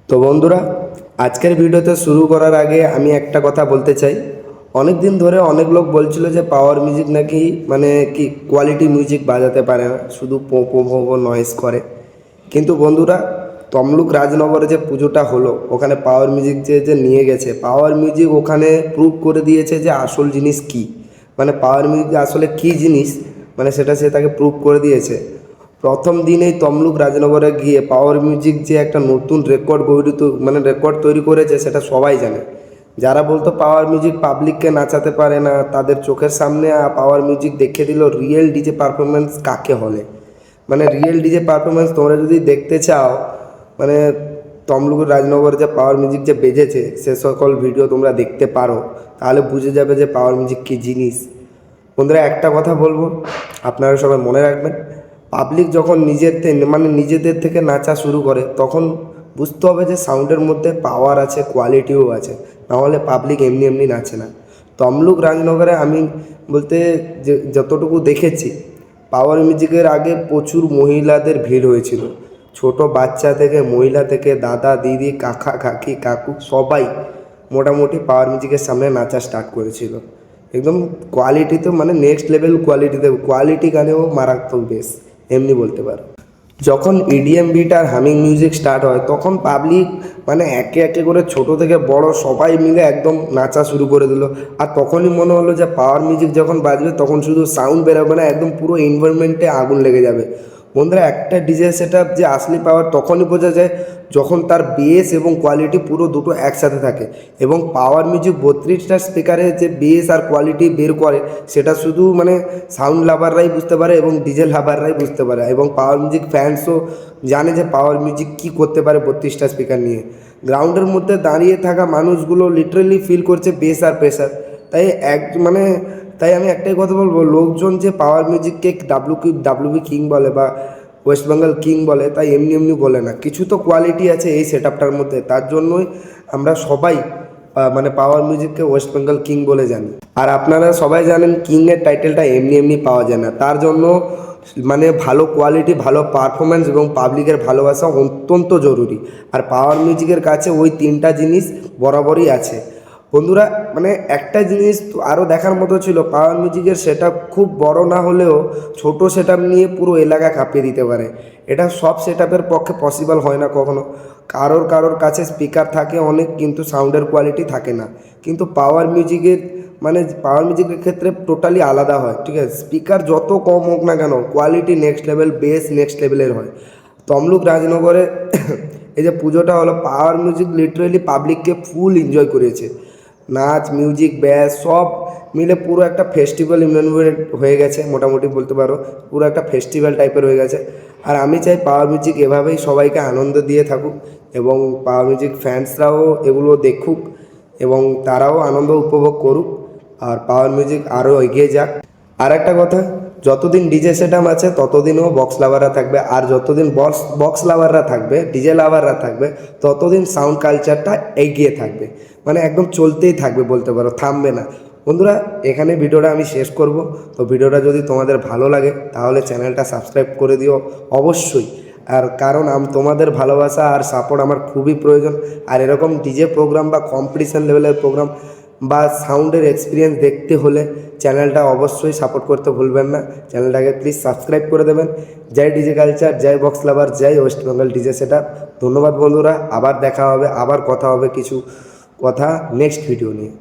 তো বন্ধুরা, আজকের ভিডিওতে শুরু করার আগে আমি একটা কথা বলতে চাই। অনেক দিন ধরে অনেক লোক বলছিল যে পাওয়ার মিউজিক নাকি কি কোয়ালিটি মিউজিক বাজাতে পারে না, শুধু পো পো পো পো নয়েজ করে। কিন্তু বন্ধুরা, তমলুক রাজনগরে যে পুজোটা হলো, ওখানে পাওয়ার মিউজিক যে যে নিয়ে গেছে, পাওয়ার মিউজিক ওখানে প্রুভ করে দিয়েছে যে আসল জিনিস কি, পাওয়ার মিউজিক আসলে কি জিনিস, সেটা সে তাকে প্রুভ করে দিয়েছে। প্রথম দিনেই তমলুক রাজনগরে গিয়ে পাওয়ার মিউজিক যে একটা নতুন রেকর্ড রেকর্ড তৈরি করেছে সেটা সবাই জানে। যারা বলতো পাওয়ার মিউজিক পাবলিককে নাচাতে পারে না, তাদের চোখের সামনে পাওয়ার মিউজিক দেখিয়ে দিল রিয়েল ডিজে পারফরমেন্স কাকে বলে। রিয়েল ডিজে পারফরমেন্স তোমরা যদি দেখতে চাও, মানে তমলুকের রাজনগরে যে পাওয়ার মিউজিক যে বেজেছে সে সকল ভিডিও তোমরা দেখতে পারো, তাহলে বুঝে যাবে যে পাওয়ার মিউজিক কী জিনিস। বন্ধুরা, একটা কথা বলবো, আপনারা সবাই মনে রাখবেন, পাবলিক যখন নিজেদের থেকে নাচা শুরু করে তখন বুঝতে হবে যে সাউন্ডের মধ্যে পাওয়ার আছে, কোয়ালিটিও আছে, নাহলে পাবলিক এমনি এমনি নাচে না। তমলুক রাজনগরে আমি বলতে যে যতটুকু দেখেছি, পাওয়ার মিউজিকের আগে প্রচুর মহিলাদের ভিড় হয়েছিল। ছোট বাচ্চা থেকে, মহিলা থেকে, দাদা দিদি, কাকা কাকি কাকু সবাই মোটামুটি পাওয়ার মিউজিকের সামনে নাচা স্টার্ট করেছিল। একদম কোয়ালিটি তো নেক্সট লেভেল কোয়ালিটি গানেও মারাত্মক বেশ, এমনি বলতে পারো। যখন ইডিএম বিট আর হামিং মিউজিক স্টার্ট হয় তখন পাবলিক একে একে করে ছোট থেকে বড় সবাই মিলে একদম নাচা শুরু করে দিল। আর তখনই মনে হলো যে পাওয়ার মিউজিক যখন বাজবে তখন শুধু সাউন্ড বেরোবে না, একদম পুরো এনভায়রনমেন্টে আগুন লেগে যাবে। বন্ধুরা, একটা ডিজে সেট আপ যে আসলি পাওয়ার তখনই বোঝা যায় যখন তার বেস এবং কোয়ালিটি পুরো দুটো একসাথে থাকে। এবং পাওয়ার মিউজিক 32টা স্পিকারে যে বেস আর কোয়ালিটি বের করে সেটা শুধু সাউন্ড লাভাররাই বুঝতে পারে এবং ডিজে লাভাররাই বুঝতে পারে। এবং পাওয়ার মিউজিক ফ্যান্সও জানে যে পাওয়ার মিউজিক কী করতে পারে 32টা স্পিকার নিয়ে। গ্রাউন্ডের মধ্যে দাঁড়িয়ে থাকা মানুষগুলো লিটারেলি ফিল করছে বেস আর প্রেশার। তাই তাই আমি একটাই কথা বলবো, লোকজন যে পাওয়ার মিউজিককে ডাব্লিউবি কিং বলে বা ওয়েস্ট বেঙ্গল কিং বলে, তাই এমনি এমনি বলে না, কিছু তো কোয়ালিটি আছে এই সেট আপটার মধ্যে। তার জন্যই আমরা সবাই পাওয়ার মিউজিককে ওয়েস্ট বেঙ্গল কিং বলে জানি। আর আপনারা সবাই জানেন কিংয়ের টাইটেলটা এমনি এমনি পাওয়া যায় না, তার জন্য ভালো কোয়ালিটি, ভালো পারফরমেন্স এবং পাবলিকের ভালোবাসা অত্যন্ত জরুরি। আর পাওয়ার মিউজিকের কাছে ওই তিনটা জিনিস বরাবরই আছে। বন্ধুরা, একটা জিনিস আরও দেখার মতো ছিল, পাওয়ার মিউজিকের সেট আপ খুব বড় না হলেও ছোট সেট আপ নিয়ে পুরো এলাকা কাঁপিয়ে দিতে পারে। এটা সব সেট আপের পক্ষে পসিবল হয় না কখনো। কারোর কাছে স্পিকার থাকে অনেক, কিন্তু সাউন্ডের কোয়ালিটি থাকে না। কিন্তু পাওয়ার মিউজিকের ক্ষেত্রে টোটালি আলাদা হয়, ঠিক আছে? স্পিকার যত কম হোক না কেন, quality next level, base next লেভেলের হয়। তমলুক রাজনগরে এই যে পুজোটা হলো, পাওয়ার মিউজিক লিটারেলি পাবলিককে ফুল এনজয় করেছে। নাচ, মিউজিক, ব্যাস সব মিলে পুরো একটা ফেস্টিভ্যাল ইনভায়রনমেন্ট হয়ে গেছে, মোটামুটি বলতে পারো পুরো একটা ফেস্টিভ্যাল টাইপের হয়ে গেছে। আর আমি চাই পাওয়ার মিউজিক এভাবেই সবাইকে আনন্দ দিয়ে থাকুক এবং পাওয়ার মিউজিক ফ্যান্সরাও এগুলো দেখুক এবং তারাও আনন্দ উপভোগ করুক, আর পাওয়ার মিউজিক আরও এগিয়ে যাক। আর একটা কথা, যতদিন ডিজে সেটআপ আছে ততদিনও বক্স লাভাররা থাকবে, আর যতদিন বক্স লাভাররা থাকবে, ডিজে লাভাররা থাকবে, ততদিন সাউন্ড কালচারটা এগিয়ে থাকবে। একদম চলতেই থাকবে বলতে পারো, থামবে না। বন্ধুরা, এখানে ভিডিওটা আমি শেষ করব। তো ভিডিওটা যদি তোমাদের ভালো লাগে তাহলে চ্যানেলটা সাবস্ক্রাইব করে দিও অবশ্যই। আর কারণ তোমাদের ভালোবাসা আর সাপোর্ট আমার খুবই প্রয়োজন। আর এরকম ডিজে প্রোগ্রাম বা কম্পিটিশান লেভেলের প্রোগ্রাম বা সাউন্ডের এক্সপিরিয়েন্স দেখতে হলে চ্যানেলটা অবশ্যই সাপোর্ট করতে ভুলবেন না। চ্যানেলটাকে প্লিজ সাবস্ক্রাইব করে দেবেন। জয় ডিজে কালচার, জয় বক্স লাভার, জয় ওয়েস্ট বেঙ্গল ডিজে সেটআপ। ধন্যবাদ বন্ধুরা, আবার দেখা হবে, আবার কথা হবে কিছু কথা নেক্সট ভিডিও নিয়ে।